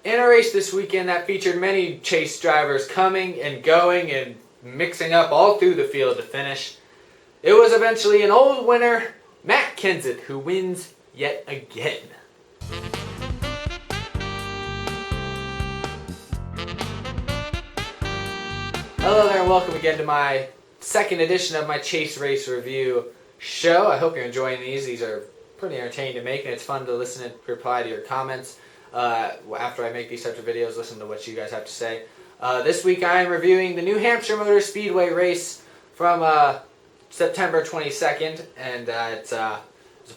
In a race this weekend that featured many chase drivers coming and going and mixing up all through the field to finish, it was eventually an old winner, Matt Kenseth, who wins yet again. Hello there and welcome again to my second edition of my Chase Race Review show. I hope you're enjoying these. These are pretty entertaining to make, and it's fun to listen and reply to your comments after I make these types of videos, listen to what you guys have to say. This week I am reviewing the New Hampshire Motor Speedway race from September 22nd, and it's a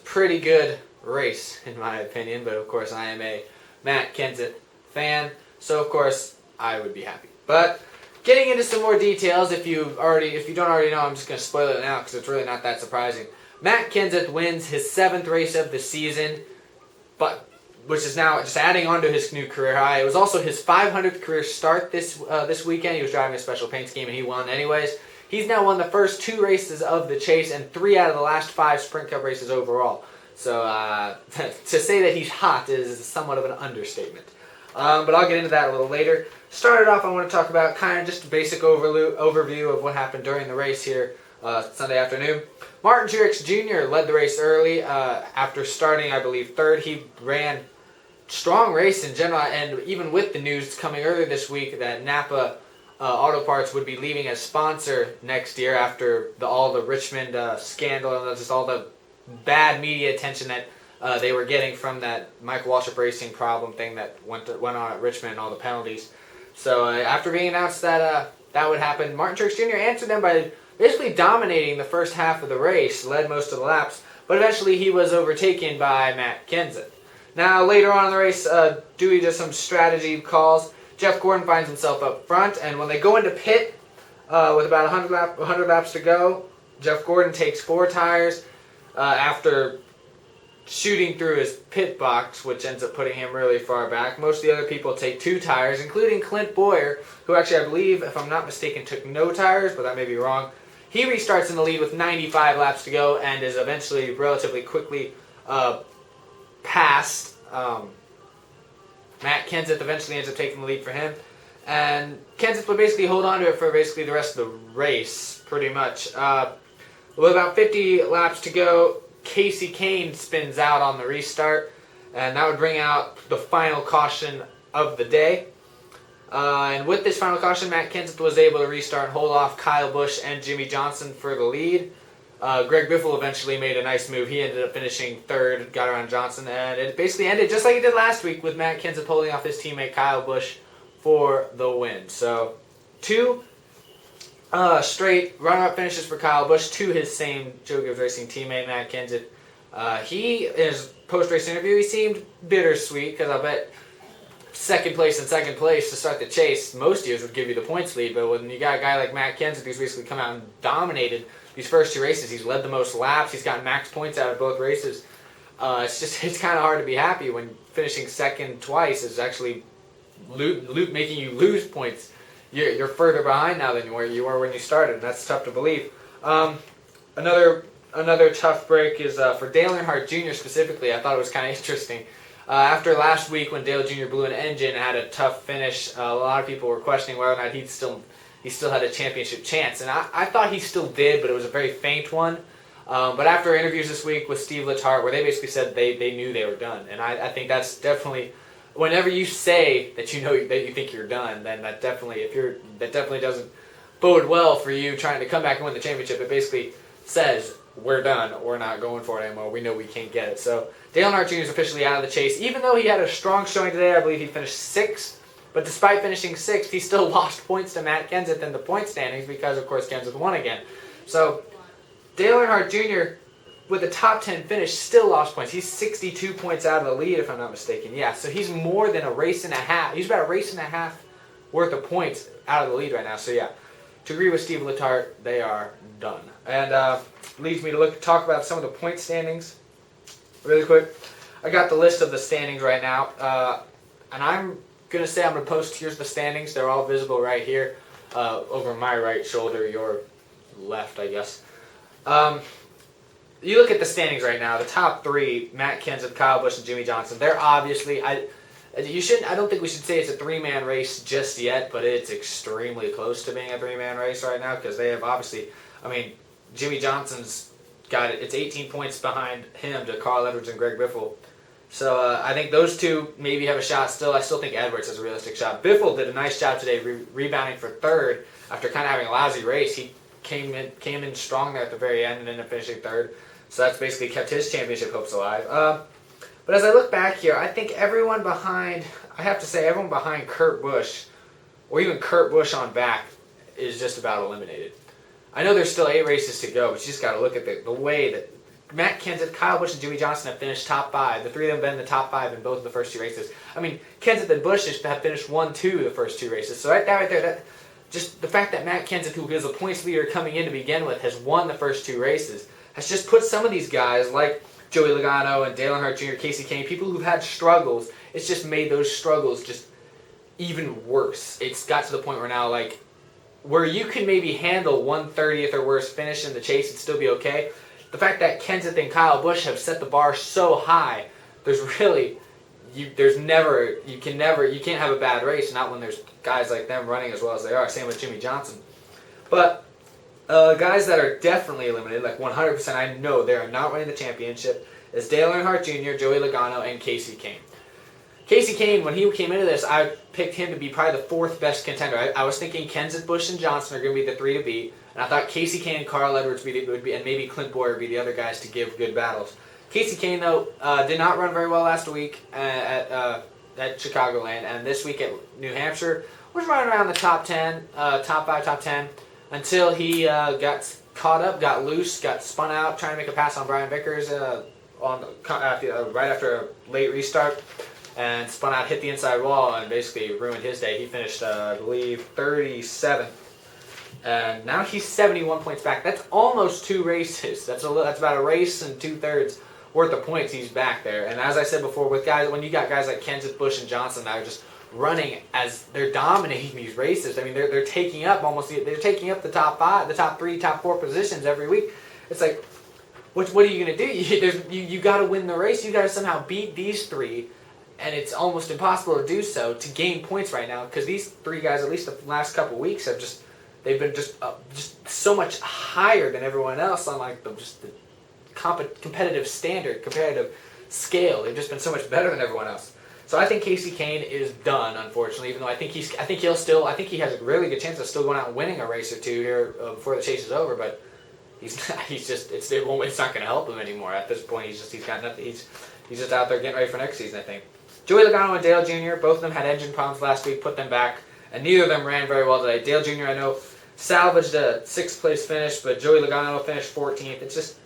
pretty good race in my opinion, but of course I am a Matt Kenseth fan, so of course I would be happy. But getting into some more details, if you don't already know, I'm just going to spoil it now because it's really not that surprising. Matt Kenseth wins his 7th race of the season, which is now just adding on to his new career high. It was also his 500th career start this weekend. He was driving a special paint scheme and he won anyways. He's now won the first 2 races of the chase and 3 out of the last 5 Sprint Cup races overall. So to say that he's hot is somewhat of an understatement. But I'll get into that a little later. Started off, I want to talk about kind of just a basic overview of what happened during the race here Sunday afternoon. Martin Truex Jr. led the race early after starting, I believe, 3rd. He ran strong race in general, and even with the news coming earlier this week that Napa Auto Parts would be leaving as sponsor next year after all the Richmond scandal and just all the bad media attention that they were getting from that Michael Waltrip Racing problem thing that went on at Richmond and all the penalties. So after being announced that that would happen, Martin Truex Jr. answered them by basically dominating the first half of the race, led most of the laps, but eventually he was overtaken by Matt Kenseth. Now later on in the race, due to some strategy calls, Jeff Gordon finds himself up front, and when they go into pit with about 100 laps to go, Jeff Gordon takes 4 tires after shooting through his pit box, which ends up putting him really far back. Most of the other people take 2 tires, including Clint Boyer, who actually, I believe, if I'm not mistaken, took no tires, but that may be wrong. He restarts in the lead with 95 laps to go and is eventually relatively quickly passed. Matt Kenseth eventually ends up taking the lead for him, and Kenseth would basically hold on to it for basically the rest of the race, pretty much. With about 50 laps to go, Casey Kane spins out on the restart, and that would bring out the final caution of the day. And with this final caution, Matt Kenseth was able to restart and hold off Kyle Busch and Jimmy Johnson for the lead. Greg Biffle eventually made a nice move. He ended up finishing 3rd, got around Johnson, and it basically ended just like it did last week with Matt Kenseth holding off his teammate Kyle Busch for the win. So 2 straight runner-up finishes for Kyle Busch to his same Joe Gibbs Racing teammate, Matt Kenseth. In his post-race interview, he seemed bittersweet because I bet second place and second place to start the chase most years would give you the points lead, but when you got a guy like Matt Kenseth who's basically come out and dominated these first 2 races, he's led the most laps, he's gotten max points out of both races. It's kind of hard to be happy when finishing second twice is actually making you lose points. You're further behind now than you were when you started, and that's tough to believe. Another tough break is for Dale Earnhardt Jr. specifically. I thought it was kind of interesting. After last week when Dale Jr. blew an engine and had a tough finish, a lot of people were questioning whether or not he still had a championship chance. And I thought he still did, but it was a very faint one. But after interviews this week with Steve Letarte, where they basically said they knew they were done. And I think that's definitely, whenever you say that you know that you think you're done, then that definitely doesn't bode well for you trying to come back and win the championship. It basically says, we're done, we're not going for it anymore, we know we can't get it. So Dale Earnhardt Jr. is officially out of the chase. Even though he had a strong showing today, I believe he finished 6th, but despite finishing 6th, he still lost points to Matt Kenseth in the point standings because, of course, Kenseth won again. So Dale Earnhardt Jr., with a top 10 finish, still lost points. He's 62 points out of the lead, if I'm not mistaken. Yeah, so he's more than a race and a half. He's about a race and a half worth of points out of the lead right now. So yeah, to agree with Steve Letarte, they are done. And leads me to talk about some of the point standings really quick. I got the list of the standings right now, and I'm going to say I'm going to post, here's the standings. They're all visible right here over my right shoulder, your left, I guess. You look at the standings right now, the top 3, Matt Kenseth, Kyle Busch, and Jimmy Johnson, they're obviously, I don't think we should say it's a three-man race just yet, but it's extremely close to being a three-man race right now because they have obviously, I mean, Jimmy Johnson's got it. It's 18 points behind him to Carl Edwards and Greg Biffle. So I think those two maybe have a shot still. I still think Edwards has a realistic shot. Biffle did a nice job today rebounding for third after kind of having a lousy race. He came in strong there at the very end and ended up finishing third. So that's basically kept his championship hopes alive. But as I look back here, I think everyone behind Kurt Busch, or even Kurt Busch on back, is just about eliminated. I know there's still 8 races to go, but you just got to look at the way that Matt Kenseth, Kyle Busch, and Jimmy Johnson have finished top 5. The three of them have been in the top 5 in both of the first 2 races. I mean, Kenseth and Busch have finished 1-2 the first 2 races. So right there, that just the fact that Matt Kenseth, who is a points leader coming in to begin with, has won the first 2 races, has just put some of these guys like Joey Logano and Dale Earnhardt Jr., Casey Kane, people who've had struggles, it's just made those struggles just even worse. It's got to the point where now, like, where you can maybe handle 1/30th or worse finish in the chase and still be okay. The fact that Kenseth and Kyle Busch have set the bar so high, there's really, you can't have a bad race, not when there's guys like them running as well as they are. Same with Jimmy Johnson. But guys that are definitely eliminated, like 100%, I know they are not winning the championship, is Dale Earnhardt Jr., Joey Logano, and Casey Kane. Casey Kane, when he came into this, I picked him to be probably the 4th best contender. I was thinking Kenseth, Busch, and Johnson are going to be the 3 to beat, and I thought Casey Kane and Carl Edwards would be, and maybe Clint Boyer would be the other guys to give good battles. Casey Kane, though, did not run very well last week at Chicagoland, and this week at New Hampshire was running around the top 10, top 5, top 10, until he got caught up, got loose, got spun out, trying to make a pass on Brian Vickers right after a late restart, and spun out, hit the inside wall, and basically ruined his day. He finished, I believe, 37th. And now he's 71 points back. That's almost 2 races. That's about a race and 2/3 worth of points he's back there. And as I said before, with guys, when you got guys like Kenseth, Busch, and Johnson that are just running as they're dominating these races. I mean, they're taking up the top 5, the top 3, top 4 positions every week. It's like, what are you going to do? You got to win the race. You got to somehow beat these 3. And it's almost impossible to do so, to gain points right now, because these 3 guys, at least the last couple of weeks, they've been just so much higher than everyone else on like the competitive standard, competitive scale. They've just been so much better than everyone else. So I think Casey Kane is done, unfortunately. Even though I think he has a really good chance of still going out and winning a race or 2 here before the chase is over. But it's not going to help him anymore at this point. He's got nothing. He's just out there getting ready for next season, I think. Joey Logano and Dale Jr., both of them had engine problems last week, put them back, and neither of them ran very well today. Dale Jr., I know, salvaged a 6th place finish, but Joey Logano finished 14th. It's just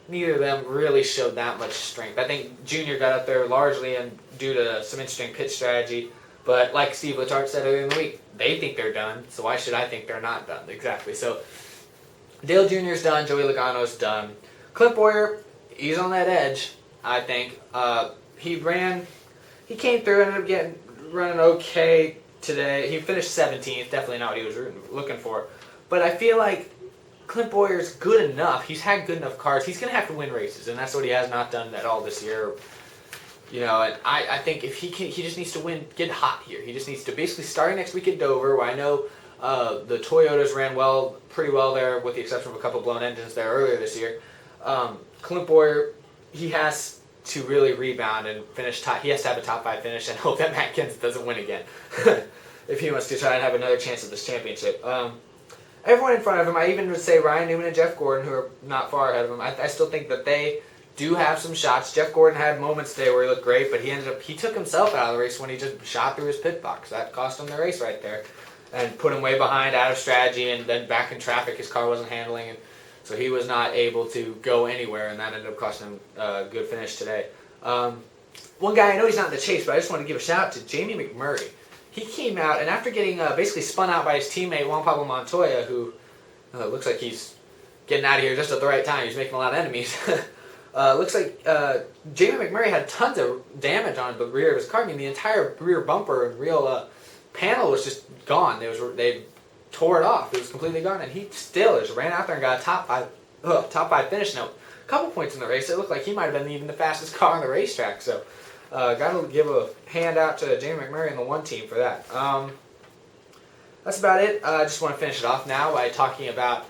neither of them really showed that much strength. I think Jr. got up there largely due to some interesting pitch strategy, but like Steve Letarte said earlier in the week, they think they're done, so why should I think they're not done? Exactly. So Dale Jr.'s done, Joey Logano's done. Clint Boyer, he's on that edge, I think. He came through and ended up running okay today. He finished 17th, definitely not what he was looking for. But I feel like Clint Boyer's good enough. He's had good enough cars. He's going to have to win races, and that's what he has not done at all this year. You know, and I think if he just needs to win, get hot here. He just needs to basically start next week at Dover, where I know the Toyotas ran pretty well there, with the exception of a couple blown engines there earlier this year. Clint Boyer, he has to really rebound and finish top. He has to have a top 5 finish and hope that Matt Kenseth doesn't win again if he wants to try and have another chance at this championship. Everyone in front of him, I even would say Ryan Newman and Jeff Gordon, who are not far ahead of him, I still think that they do have some shots. Jeff Gordon had moments today where he looked great, but he took himself out of the race when he just shot through his pit box. That cost him the race right there and put him way behind, out of strategy, and then back in traffic his car wasn't handling him. So he was not able to go anywhere, and that ended up costing him a good finish today. One guy, I know he's not in the chase, but I just want to give a shout out to Jamie McMurray. He came out, and after getting basically spun out by his teammate Juan Pablo Montoya, who looks like he's getting out of here just at the right time. He's making a lot of enemies. Looks like Jamie McMurray had tons of damage on the rear of his car. I mean, the entire rear bumper and real panel was just gone. They tore it off. It was completely gone, and he still just ran out there and got a top five finish. Now, a couple points in the race, it looked like he might have been even the fastest car on the racetrack. So Got to give a hand out to Jamie McMurray and the one team for that. That's about it. I just want to finish it off now by talking about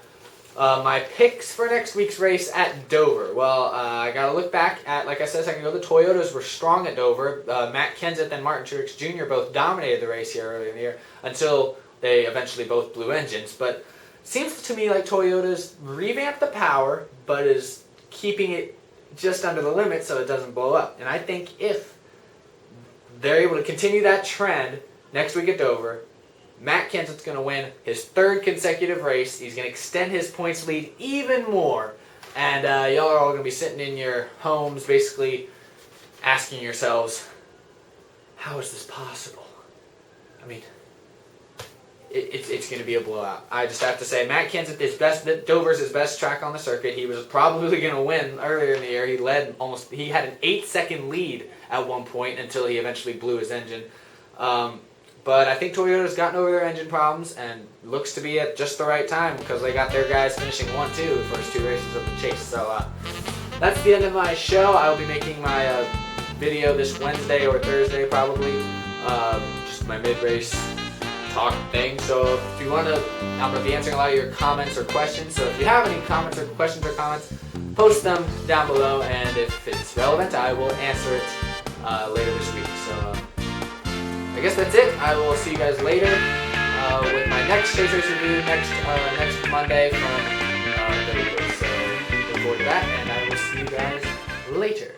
my picks for next week's race at Dover. Well, I got to look back at, like I said a second ago, the Toyotas were strong at Dover. Matt Kenseth and Martin Truex Jr. both dominated the race here earlier in the year until they eventually both blew engines. But it seems to me like Toyota's revamped the power, but is keeping it just under the limit so it doesn't blow up. And I think if they're able to continue that trend next week at Dover, Matt Kenseth's going to win his third consecutive race. He's going to extend his points lead even more. And y'all are all going to be sitting in your homes basically asking yourselves, how is this possible? I mean, it's going to be a blowout. I just have to say, Matt Kenseth is best. Dover's his best track on the circuit. He was probably going to win earlier in the year. He had an 8-second lead at one point until he eventually blew his engine. But I think Toyota's gotten over their engine problems and looks to be at just the right time because they got their guys finishing 1-2 the first 2 races of the chase. So that's the end of my show. I will be making my video this Wednesday or Thursday probably. Just my mid-race talk thing. So if you want to, I'm going to be answering a lot of your comments or questions. So if you have any comments or questions, post them down below. And if it's relevant, I will answer it later this week. So I guess that's it. I will see you guys later with my next Chase Race review next Monday from the video. So look forward to that, and I will see you guys later.